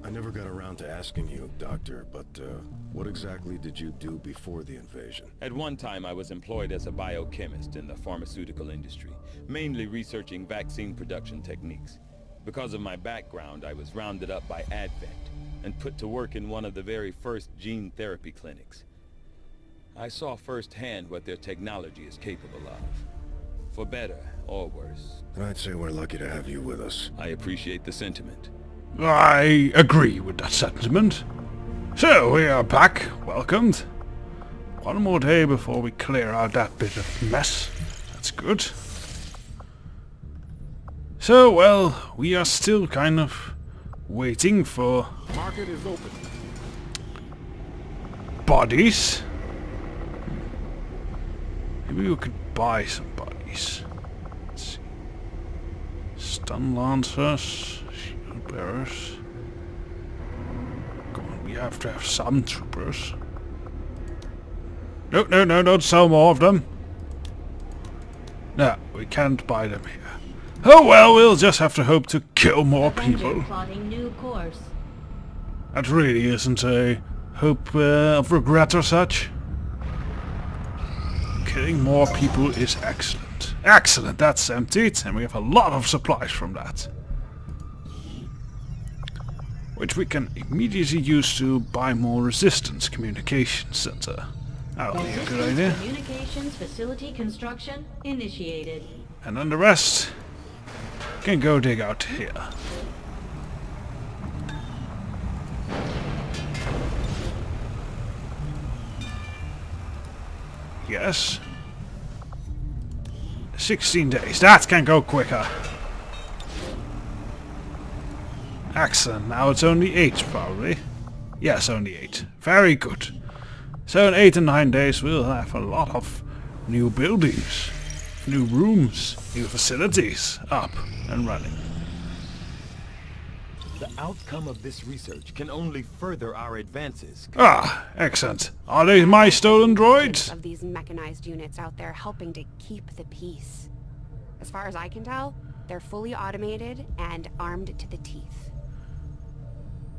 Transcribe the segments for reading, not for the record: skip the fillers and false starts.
I never got around to asking you, Doctor, but what exactly did you do before the invasion? At one time, I was employed as a biochemist in the pharmaceutical industry, mainly researching vaccine production techniques. Because of my background, I was rounded up by Advent and put to work in one of the very first gene therapy clinics. I saw firsthand what their technology is capable of. For better or worse. I'd say we're lucky to have you with us. I appreciate the sentiment. I agree with that sentiment. So, we are back. Welcomed. One more day before we clear out that bit of mess. That's good. So, well, we are still kind of waiting for Market is open. bodies. Maybe we could buy some bodies. Let's see. Stun lancers, shield bearers. Come on, we have to have some troopers. No, no, no, don't sell more of them. No, we can't buy them here. Oh well, we'll just have to hope to kill more people. Plotting new course. That really isn't a hope of regret or such. Killing more people is excellent. Excellent, that's emptied, and we have a lot of supplies from that. Which we can immediately use to buy more resistance communication center. That would be a good idea. Communications facility construction initiated. And then the rest can go dig out here. Yes. 16 days. That can go quicker. Excellent. Now it's only 8 probably. Yes, only 8. Very good. So in 8 and 9 days we'll have a lot of new buildings, new rooms, new facilities up and running. The outcome of this research can only further our advances. Ah, excellent. Are they my stolen droids? Of these mechanized units out there helping to keep the peace. As far as I can tell, they're fully automated and armed to the teeth.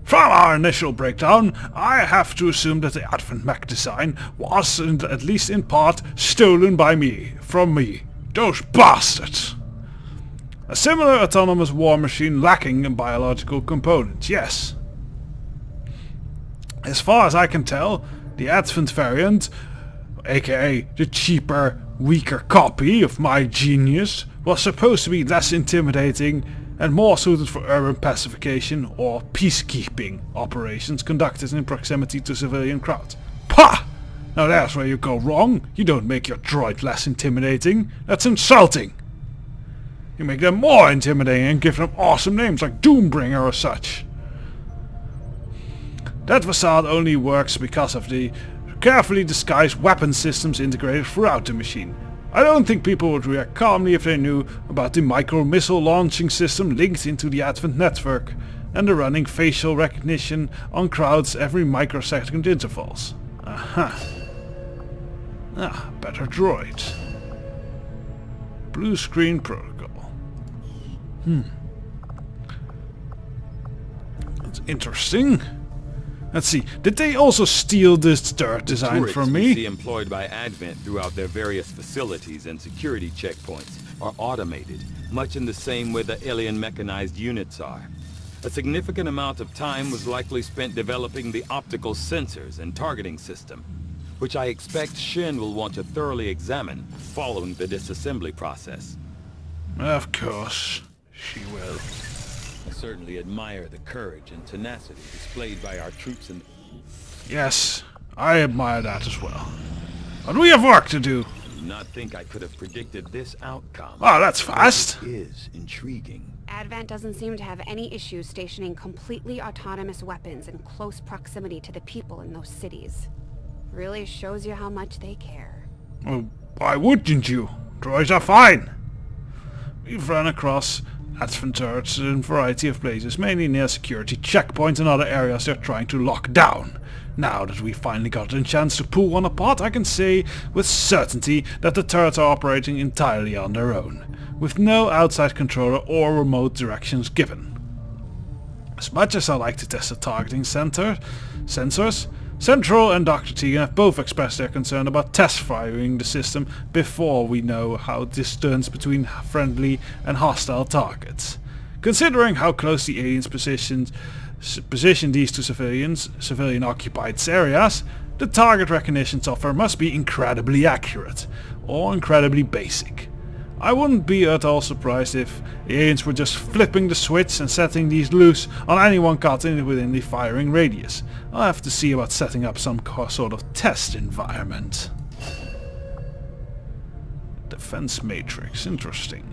From our initial breakdown, I have to assume that the Advent mech design was, at least in part, stolen by me, from me. Those bastards! A similar autonomous war machine lacking in biological components, yes. As far as I can tell, the Advent variant, aka the cheaper, weaker copy of my genius, was supposed to be less intimidating and more suited for urban pacification or peacekeeping operations conducted in proximity to civilian crowds. Pah! Now that's where you go wrong. You don't make your droid less intimidating. That's insulting. You make them more intimidating and give them awesome names like Doombringer or such. That facade only works because of the carefully disguised weapon systems integrated throughout the machine. I don't think people would react calmly if they knew about the micro-missile launching system linked into the Advent network and the running facial recognition on crowds every microsecond intervals. Aha. Ah, better droids. Blue screen protocol. That's interesting. Let's see, did they also steal this turret design from me? The employed by Advent throughout their various facilities and security checkpoints are automated, much in the same way the alien mechanized units are. A significant amount of time was likely spent developing the optical sensors and targeting system, which I expect Shin will want to thoroughly examine following the disassembly process. Of course, she will. I certainly admire the courage and tenacity displayed by our troops in... Yes, I admire that as well. But we have work to do. I do not think I could have predicted this outcome. Oh, that's fast. It is intriguing. Advent doesn't seem to have any issues stationing completely autonomous weapons in close proximity to the people in those cities. Really shows you how much they care. Well, why wouldn't you? Droids are fine. We've run across Advent turrets in a variety of places, mainly near security checkpoints and other areas they're trying to lock down. Now that we finally got a chance to pull one apart, I can say with certainty that the turrets are operating entirely on their own, with no outside controller or remote directions given. As much as I like to test the targeting sensors, Central and Dr. Tegan have both expressed their concern about test firing the system before we know how it discerns between friendly and hostile targets. Considering how close the aliens position these to civilian-occupied areas, the target recognition software must be incredibly accurate, or incredibly basic. I wouldn't be at all surprised if the aliens were just flipping the switch and setting these loose on anyone caught within the firing radius. I'll have to see about setting up some sort of test environment. Defense matrix, interesting.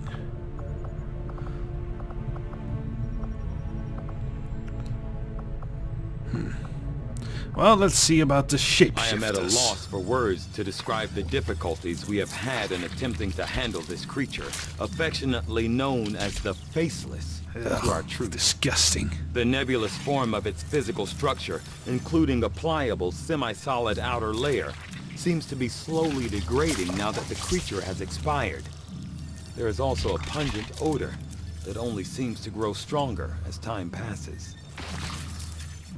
Well, let's see about the shapeshifters. I am at a loss for words to describe the difficulties we have had in attempting to handle this creature, affectionately known as the Faceless, to our truth. Disgusting. The nebulous form of its physical structure, including a pliable, semi-solid outer layer, seems to be slowly degrading now that the creature has expired. There is also a pungent odor that only seems to grow stronger as time passes.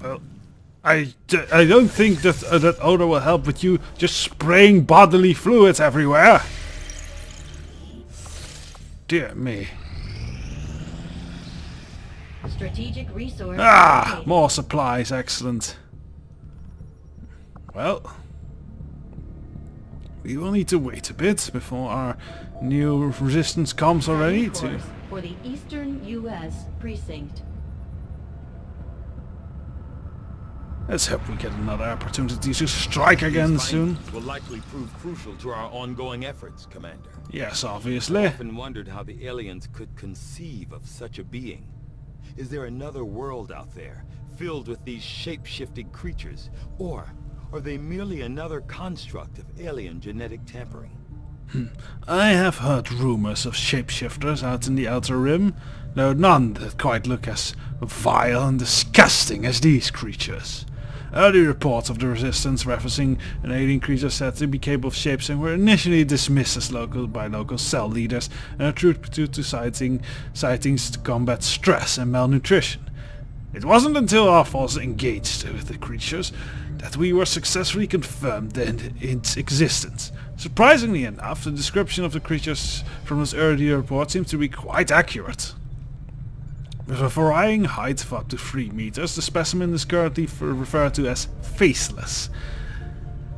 Well, I don't think that that odor will help with you just spraying bodily fluids everywhere. Dear me. Strategic resource. Ah, more supplies, excellent. Well, we will need to wait a bit before our new resistance comes already to... For the Eastern U.S. precinct. Let's hope we get another opportunity to strike again soon. Will likely prove crucial to our ongoing efforts, Commander. Yes, obviously. I've often wondered how the aliens could conceive of such a being. Is there another world out there, filled with these shape-shifting creatures? Or are they merely another construct of alien genetic tampering? I have heard rumors of shapeshifters out in the Outer Rim, though none that quite look as vile and disgusting as these creatures. Early reports of the Resistance referencing an alien creature said to be capable of shapeshifting were initially dismissed as by local cell leaders and attributed to sightings to combat stress and malnutrition. It wasn't until our forces engaged with the creatures that we were successfully confirmed in its existence. Surprisingly enough, the description of the creatures from this earlier report seems to be quite accurate. With a varying height of up to 3 meters, the specimen is currently referred to as Faceless.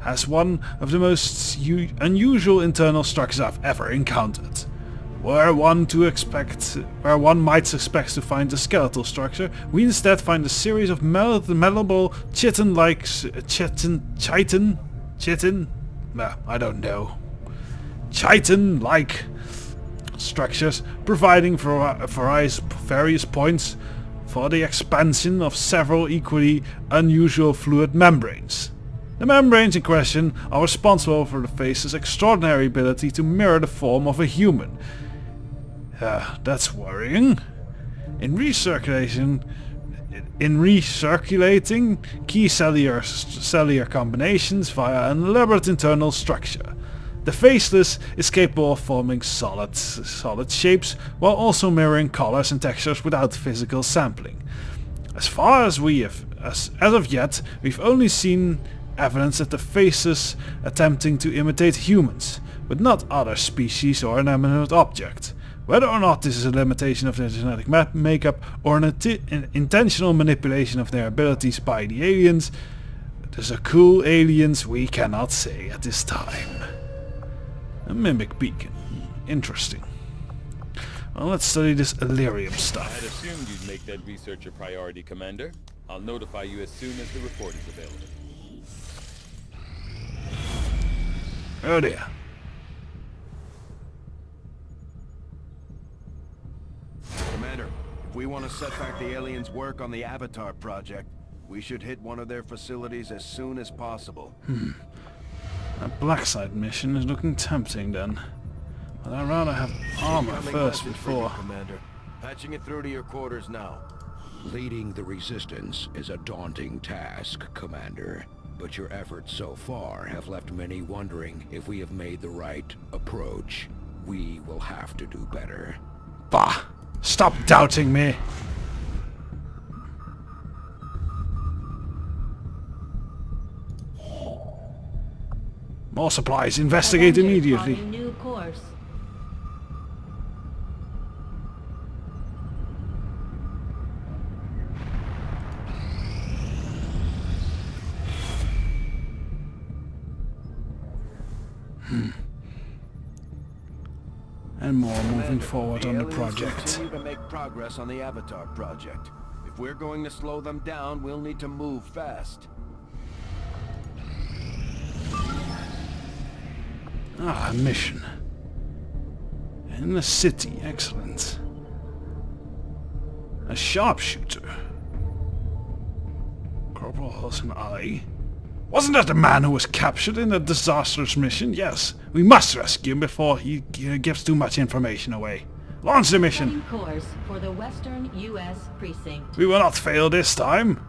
Has one of the most unusual internal structures I've ever encountered. Where one might suspect to find a skeletal structure, we instead find a series of malleable chitin-like chitin-like structures, providing various points for the expansion of several equally unusual fluid membranes. The membranes in question are responsible for the face's extraordinary ability to mirror the form of a human. That's worrying. In recirculating key cellular combinations via an elaborate internal structure. The Faceless is capable of forming solid shapes while also mirroring colors and textures without physical sampling. As far as as of yet, we've only seen evidence that the Faceless attempting to imitate humans, but not other species or inanimate objects. Whether or not this is a limitation of their genetic makeup or an intentional manipulation of their abilities by the aliens, these are cool aliens we cannot say at this time. A mimic beacon. Interesting. Well, let's study this Illyrium I'd stuff. assumed you'd make that research a priority, Commander. I'll notify you as soon as the report is available. Oh dear. Commander, if we want to set back the aliens' work on the Avatar project, we should hit one of their facilities as soon as possible. That Blackside mission is looking tempting then. But I'd rather have armor first before... Commander. Patching it through to your quarters now. Leading the Resistance is a daunting task, Commander. But your efforts so far have left many wondering if we have made the right approach. We will have to do better. Bah! Stop doubting me! More supplies. Investigate Avengers immediately. plotting new course. And more moving Commander, forward on the aliens project. continue to make progress on the Avatar project. If we're going to slow them down, we'll need to move fast. Ah, a mission. In the city, excellent. A sharpshooter. Corporal Hudson I. Wasn't that the man who was captured in the disastrous mission? Yes, we must rescue him before he gives too much information away. Launch the mission. Setting course for the Western U.S. precinct. We will not fail this time.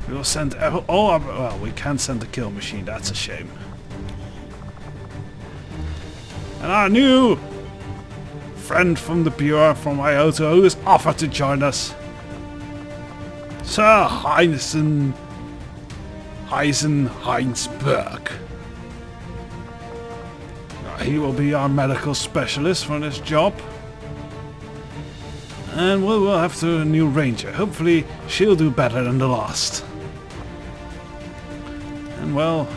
We will send all our... Well, we can't send the kill machine, that's a shame. And our new friend from the Bureau from Iota who has offered to join us. Sir Heinsberg. He will be our medical specialist for this job. And we'll have to a new ranger. Hopefully she'll do better than the last. And well,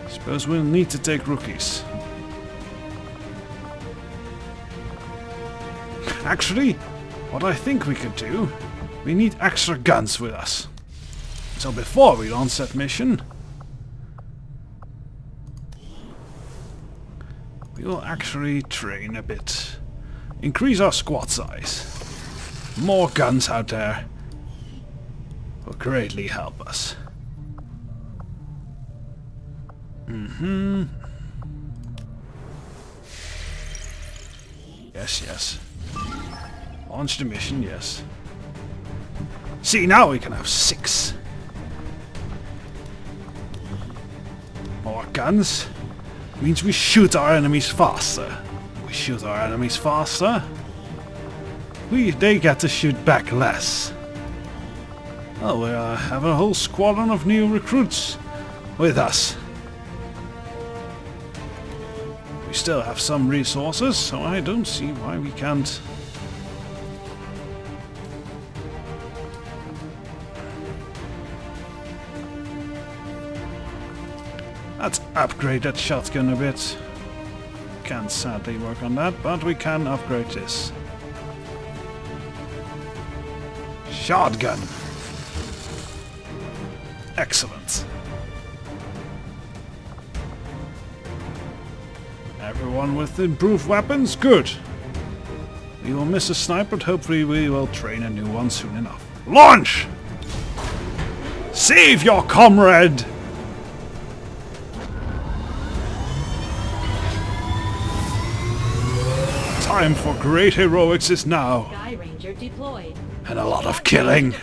I suppose we'll need to take rookies. Actually, what I think we could do, we need extra guns with us. So before we launch that mission, we will actually train a bit. Increase our squad size. More guns out there will greatly help us. Yes. Launch the mission, yes. See, now we can have 6. More guns means we shoot our enemies faster. We shoot our enemies faster, they get to shoot back less. Well, we have a whole squadron of new recruits with us. We still have some resources, so I don't see why we can't. Let's upgrade that shotgun a bit. Can't sadly work on that, but we can upgrade this. Shotgun. Excellent. Everyone with improved weapons? Good. We will miss a sniper, but hopefully we will train a new one soon enough. Launch! Save your comrade! Time for great heroics is now. Sky Ranger deployed. And a lot of killing.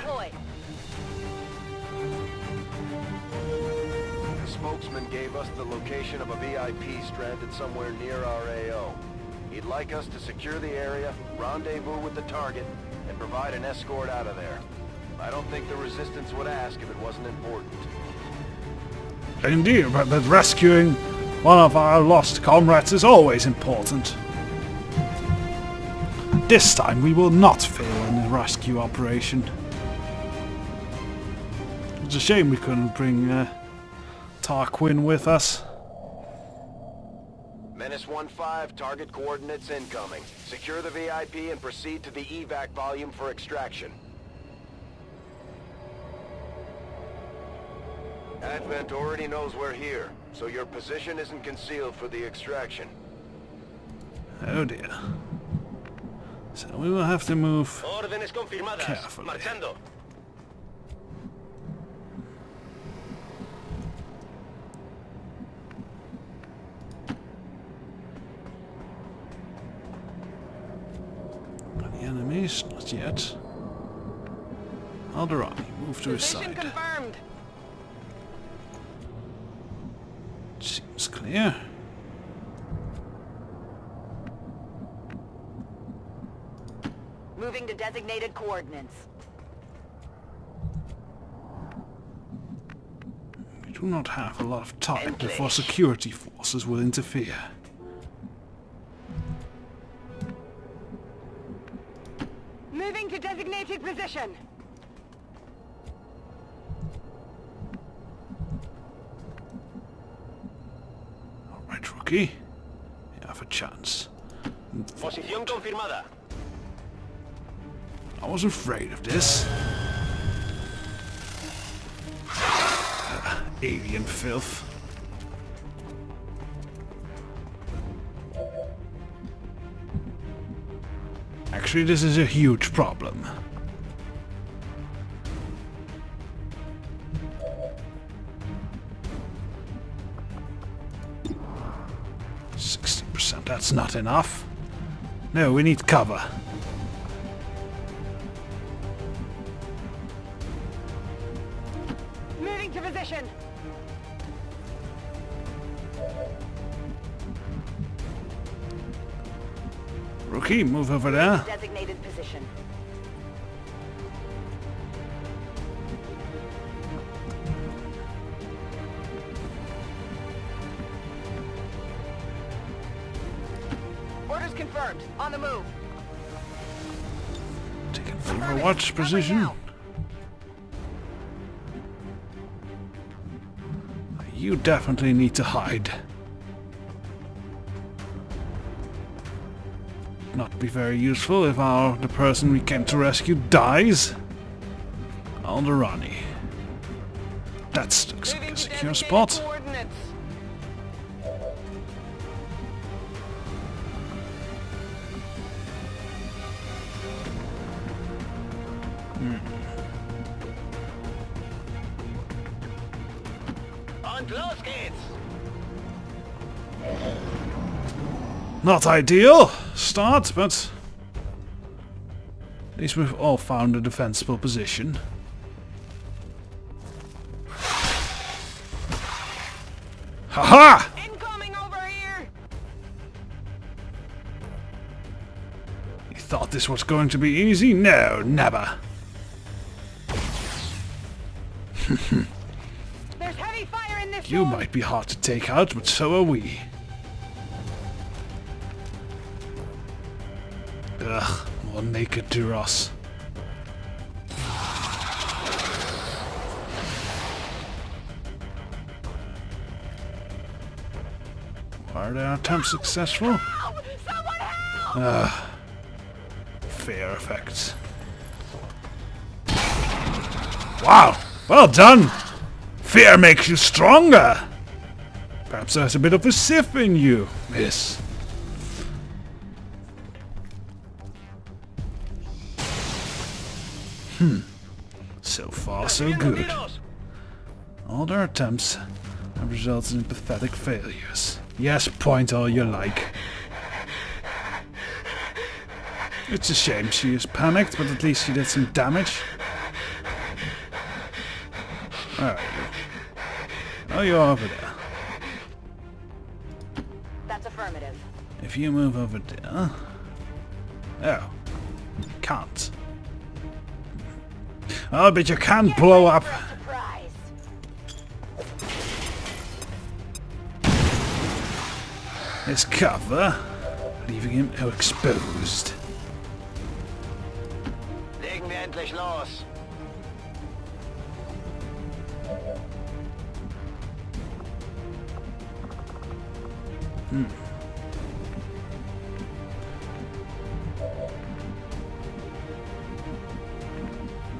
The spokesman gave us the location of a VIP stranded somewhere near our AO. He'd like us to secure the area, rendezvous with the target, and provide an escort out of there. I don't think the Resistance would ask if it wasn't important. Indeed, but rescuing one of our lost comrades is always important. This time we will not fail in the rescue operation. It's a shame we couldn't bring Tarquin with us. Menace 1-5, target coordinates incoming. Secure the VIP and proceed to the evac volume for extraction. Advent already knows we're here, so your position isn't concealed for the extraction. Oh dear. So we will have to move Órdenes confirmadas. carefully. Marchando. The enemies, not yet. Alderani, move to his Position side. confirmed. Seems clear. Moving to designated coordinates. do not have a lot of time before security forces will interfere. Moving to designated position. Alright, rookie. You have a chance. Posición confirmada. I was afraid of this. Alien filth. Actually, this is a huge problem. %, that's not enough. No, we need cover. Moving to position. Rookie, move over there. Designated position. Orders confirmed. On the move. Take an overwatch position. You definitely need to hide. Not be very useful if the person we came to rescue dies. Alderani. That looks like a secure spot. Coordinates. Und los geht's. Not ideal start, but at least we've all found a defensible position. Haha! Incoming over here. You thought this was going to be easy? No, never. There's heavy fire in this You zone. might be hard to take out, but so are we. Ugh, more naked Duras. Are their attempts successful? Help! Someone help! Fair effects. Wow! Well done! Fear makes you stronger! Perhaps there's a bit of a Sith in you, miss. So far, so good. All their attempts have resulted in pathetic failures. Yes, point all you like. It's a shame she is panicked, but at least she did some damage. Where are you? Oh, you're over there. That's affirmative. If you move over there... Oh. Can't. Oh, but you can blow up. Surprise. His cover, leaving him exposed. Legen wir endlich los.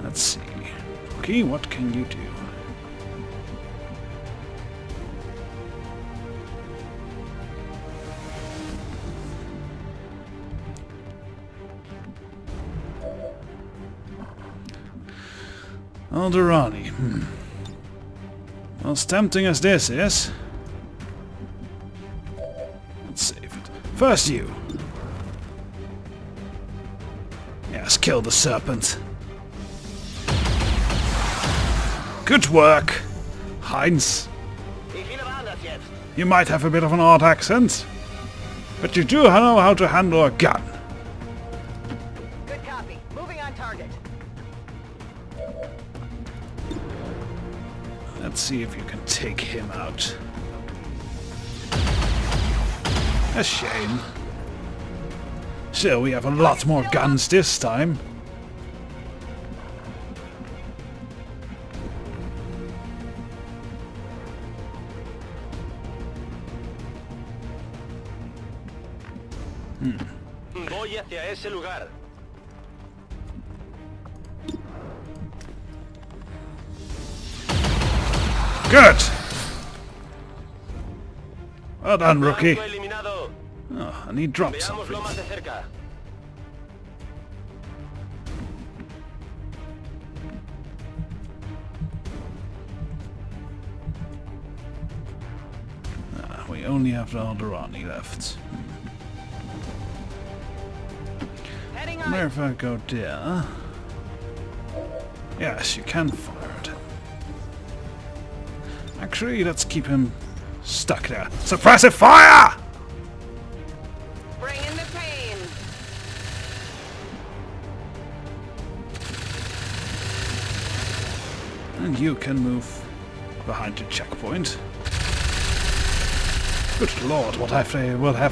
Let's see. Okay, what can you do? Alderani. Well, as tempting as this is, let's save it. First you. Yes, kill the serpent. Good work, Heinz. Wie viele waren das jetzt? You might have a bit of an odd accent, but you do know how to handle a gun. Good copy. Moving on target. Let's see if you can take him out. A shame. Still, we have a lot more guns this time. Voy hacia ese lugar. Good! Well done, rookie. Blanco eliminado. Oh, and he dropped Veámoslo something. más de cerca. We only have the Alderani left. Heading on. Where if I go there? Yes, you can fire it. Actually, let's keep him stuck there. Suppressive fire! Bring in the pain. And you can move behind the checkpoint. Good lord, what have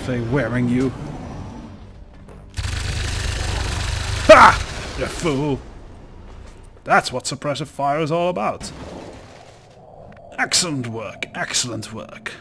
they wearing you? Ha! You fool! That's what suppressive fire is all about. Excellent work, excellent work.